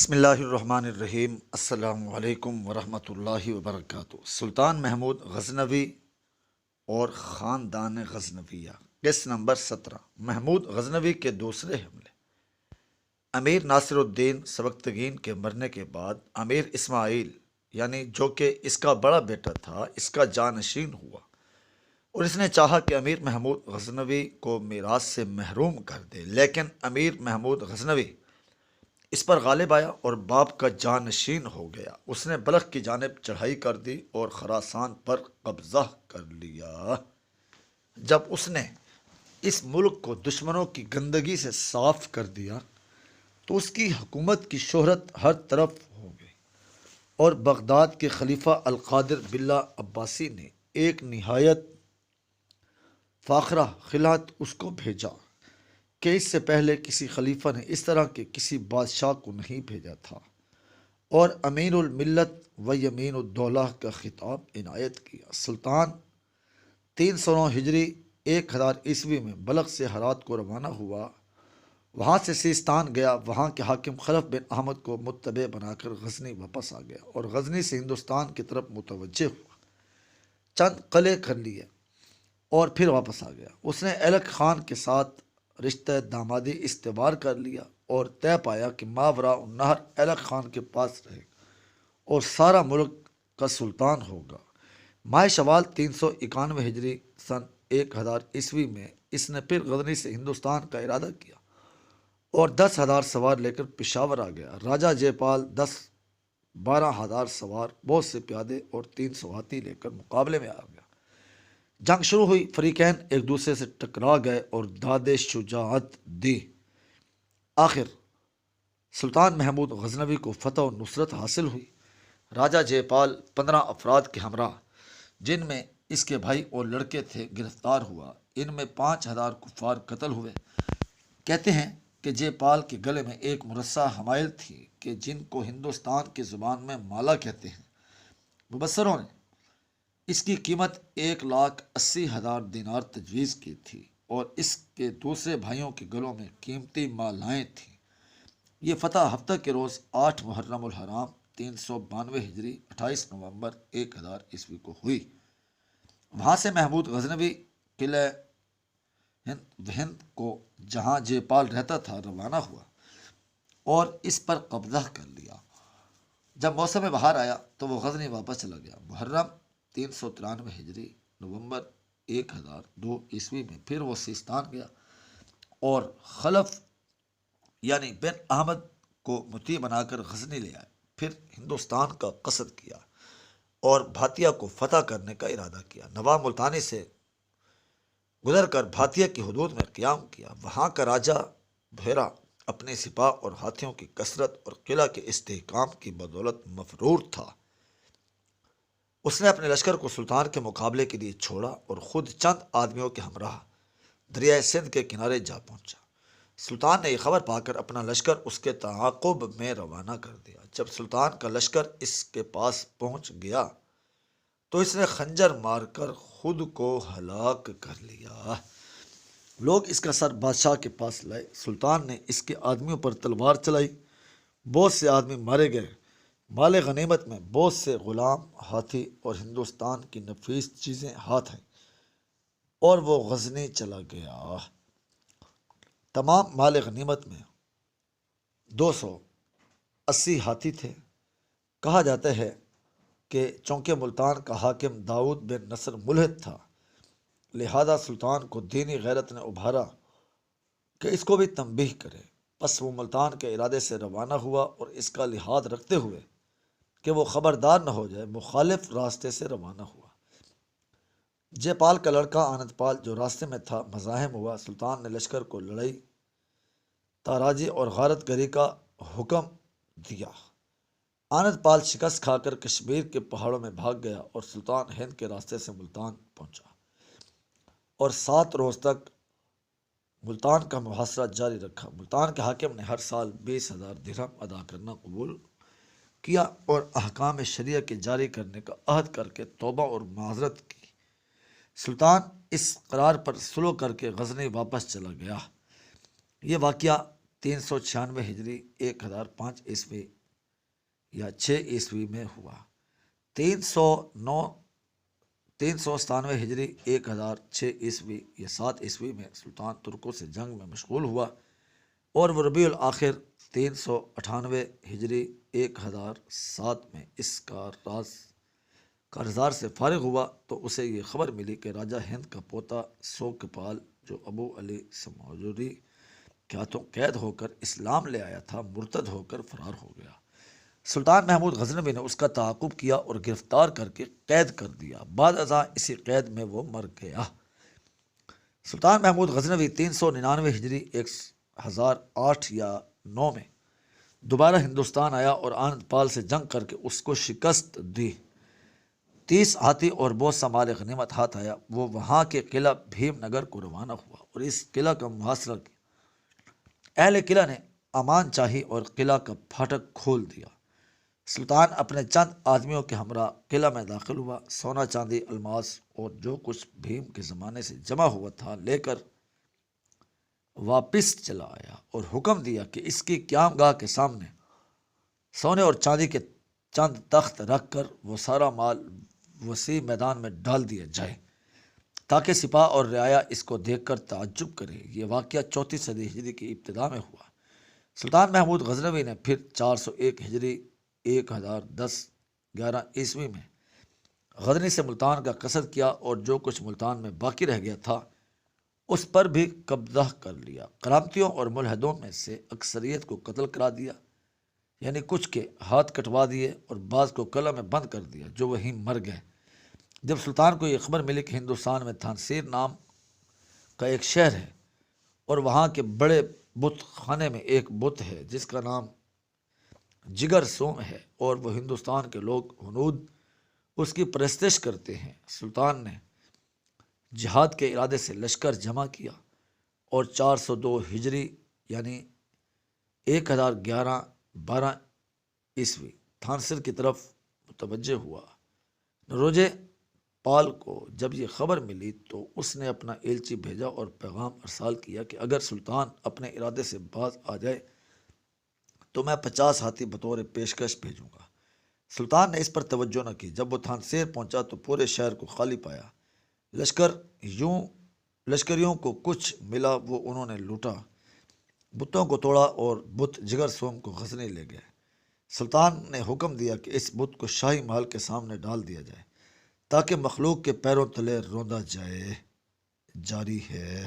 بسم اللہ الرحمن الرحیم۔ السلام علیکم ورحمۃ اللہ وبرکاتہ۔ سلطان محمود غزنوی اور خاندان غزنویہ، قسط نمبر 17۔ محمود غزنوی کے دوسرے حملے۔ امیر ناصر الدین سبکتگین کے مرنے کے بعد امیر اسماعیل یعنی جو کہ اس کا بڑا بیٹا تھا اس کا جانشین ہوا، اور اس نے چاہا کہ امیر محمود غزنوی کو میراث سے محروم کر دے، لیکن امیر محمود غزنوی اس پر غالب آیا اور باپ کا جانشین ہو گیا۔ اس نے بلخ کی جانب چڑھائی کر دی اور خراسان پر قبضہ کر لیا۔ جب اس نے اس ملک کو دشمنوں کی گندگی سے صاف کر دیا تو اس کی حکومت کی شہرت ہر طرف ہو گئی، اور بغداد کے خلیفہ القادر باللہ عباسی نے ایک نہایت فاخرہ خلعت اس کو بھیجا کہ اس سے پہلے کسی خلیفہ نے اس طرح کے کسی بادشاہ کو نہیں بھیجا تھا، اور امین الملت و یمین الدولہ کا خطاب عنایت کیا۔ سلطان 309 ہجری 1000 میں بلخ سے ہرات کو روانہ ہوا، وہاں سے سیستان گیا، وہاں کے حاکم خلف بن احمد کو متبع بنا کر غزنی واپس آ گیا اور غزنی سے ہندوستان کی طرف متوجہ ہوا، چند قلعے کر لیے اور پھر واپس آ گیا۔ اس نے ایلک خان کے ساتھ رشتہ دامادی استوار کر لیا اور طے پایا کہ ماوراء النہر ایلک خان کے پاس رہے گا اور سارا ملک کا سلطان ہوگا۔ ماہ شوال 391 ہجری سن 1000 میں اس نے پھر غزنی سے ہندوستان کا ارادہ کیا اور 10,000 سوار لے کر پشاور آ گیا۔ راجہ جے پال 12,000 سوار، بہت سے پیادے اور 300 ہاتھی لے کر مقابلے میں آ گیا۔ جنگ شروع ہوئی، فریقین ایک دوسرے سے ٹکرا گئے اور داد شجاعت دی۔ آخر سلطان محمود غزنوی کو فتح و نصرت حاصل ہوئی۔ راجہ جے پال 15 افراد کے ہمراہ، جن میں اس کے بھائی اور لڑکے تھے، گرفتار ہوا۔ ان میں 5,000 کفار قتل ہوئے۔ کہتے ہیں کہ جے پال کے گلے میں ایک مرصع حمائل تھی کہ جن کو ہندوستان کی زبان میں مالا کہتے ہیں۔ مبصروں نے اس کی قیمت 1,80,000 دینار تجویز کی تھی، اور اس کے دوسرے بھائیوں کے گلوں میں قیمتی مالائیں تھیں۔ یہ فتح ہفتہ کے روز 8 محرم الحرام 392 ہجری 28 نومبر 1000 کو ہوئی۔ وہاں سے محمود غزنوی قلعہ ہند کو، جہاں جے پال رہتا تھا، روانہ ہوا اور اس پر قبضہ کر لیا۔ جب موسم بہار آیا تو وہ غزنی واپس چلا گیا۔ محرم 393 ہجری نومبر 1002 میں پھر وہ سیستان گیا اور خلف یعنی بن احمد کو مطیع بنا کر غزنی لے آئے۔ پھر ہندوستان کا قصد کیا اور بھاتیہ کو فتح کرنے کا ارادہ کیا۔ نواب ملتانی سے گزر کر بھاتیہ کی حدود میں قیام کیا۔ وہاں کا راجہ بھیرا اپنے سپاہ اور ہاتھیوں کی کثرت اور قلعہ کے استحکام کی بدولت مفرور تھا۔ اس نے اپنے لشکر کو سلطان کے مقابلے کے لیے چھوڑا اور خود چند آدمیوں کے ہمراہ دریائے سندھ کے کنارے جا پہنچا۔ سلطان نے یہ خبر پا کر اپنا لشکر اس کے تعاقب میں روانہ کر دیا۔ جب سلطان کا لشکر اس کے پاس پہنچ گیا تو اس نے خنجر مار کر خود کو ہلاک کر لیا۔ لوگ اس کا سر بادشاہ کے پاس لائے۔ سلطان نے اس کے آدمیوں پر تلوار چلائی، بہت سے آدمی مارے گئے۔ مال غنیمت میں بہت سے غلام، ہاتھی اور ہندوستان کی نفیس چیزیں ہاتھ آئیں، اور وہ غزنی چلا گیا۔ تمام مال غنیمت میں 280 ہاتھی تھے۔ کہا جاتا ہے کہ چونکہ ملتان کا حاکم داؤد بن نصر ملحد تھا، لہذا سلطان کو دینی غیرت نے ابھارا کہ اس کو بھی تنبیہ کرے۔ پس وہ ملتان کے ارادے سے روانہ ہوا اور اس کا لحاظ رکھتے ہوئے کہ وہ خبردار نہ ہو جائے، مخالف راستے سے روانہ ہوا۔ جے پال کا لڑکا آنند پال جو راستے میں تھا، مزاحم ہوا۔ سلطان نے لشکر کو لڑائی، تاراجی اور غارت گری کا حکم دیا۔ آنند پال شکست کھا کر کشمیر کے پہاڑوں میں بھاگ گیا اور سلطان ہند کے راستے سے ملتان پہنچا اور 7 روز تک ملتان کا محاصرہ جاری رکھا۔ ملتان کے حاکم نے ہر سال 20,000 درہم ادا کرنا قبول کیا اور احکام شریعہ کے جاری کرنے کا عہد کر کے توبہ اور معذرت کی۔ سلطان اس قرار پر سلو کر کے غزنی واپس چلا گیا۔ یہ واقعہ 396 ہجری 1005 یا 6 میں ہوا۔ 397 ہجری 1006 یا 7 میں سلطان ترکوں سے جنگ میں مشغول ہوا اور وہ ربیع الآخر 398 ہجری 1007 میں اس کارزار سے فارغ ہوا تو اسے یہ خبر ملی کہ راجہ ہند کا پوتا سوکپال جو ابو علی سموری کے ہاتھوں قید ہو کر اسلام لے آیا تھا، مرتد ہو کر فرار ہو گیا۔ سلطان محمود غزنوی نے اس کا تعاقب کیا اور گرفتار کر کے قید کر دیا۔ بعد ازاں اسی قید میں وہ مر گیا۔ سلطان محمود غزنوی 399 ہجری 1008 یا 9 میں دوبارہ ہندوستان آیا اور آنند پال سے جنگ کر کے اس کو شکست دی۔ 30 ہاتھی اور بہت سا مال غنیمت ہاتھ آیا۔ وہ وہاں کے قلعہ بھیم نگر کو روانہ ہوا اور اس قلعہ کا محاصرہ کیا۔ اہل قلعہ نے امان چاہی اور قلعہ کا پھاٹک کھول دیا۔ سلطان اپنے چند آدمیوں کے ہمراہ قلعہ میں داخل ہوا۔ سونا چاندی الماس اور جو کچھ بھیم کے زمانے سے جمع ہوا تھا لے کر واپس چلا آیا اور حکم دیا کہ اس کی قیام گاہ کے سامنے سونے اور چاندی کے چند تخت رکھ کر وہ سارا مال وسیع میدان میں ڈال دیا جائے تاکہ سپاہ اور رعایا اس کو دیکھ کر تعجب کرے۔ یہ واقعہ 34 صدی ہجری کی ابتدا میں ہوا۔ سلطان محمود غزنوی نے پھر 401 ہجری 1011 میں غزنی سے ملتان کا قصد کیا اور جو کچھ ملتان میں باقی رہ گیا تھا اس پر بھی قبضہ کر لیا۔ کرامتیوں اور ملحدوں میں سے اکثریت کو قتل کرا دیا، یعنی کچھ کے ہاتھ کٹوا دیے اور بعض کو قلعہ میں بند کر دیا جو وہیں مر گئے۔ جب سلطان کو یہ خبر ملی کہ ہندوستان میں تھانسیر نام کا ایک شہر ہے اور وہاں کے بڑے بت خانے میں ایک بت ہے جس کا نام جگر سوم ہے اور وہ ہندوستان کے لوگ ہنود اس کی پرستش کرتے ہیں، سلطان نے جہاد کے ارادے سے لشکر جمع کیا اور 402 ہجری یعنی 1012 تھانسر کی طرف متوجہ ہوا۔ نروجے پال کو جب یہ خبر ملی تو اس نے اپنا ایلچی بھیجا اور پیغام ارسال کیا کہ اگر سلطان اپنے ارادے سے باز آ جائے تو میں 50 ہاتھی بطور پیشکش بھیجوں گا۔ سلطان نے اس پر توجہ نہ کی۔ جب وہ تھانسیر پہنچا تو پورے شہر کو خالی پایا۔ لشکریوں کو کچھ ملا وہ انہوں نے لوٹا، بتوں کو توڑا اور بت جگر سوم کو غزنی لے گئے۔ سلطان نے حکم دیا کہ اس بت کو شاہی محل کے سامنے ڈال دیا جائے تاکہ مخلوق کے پیروں تلے روندا جائے۔ جاری ہے۔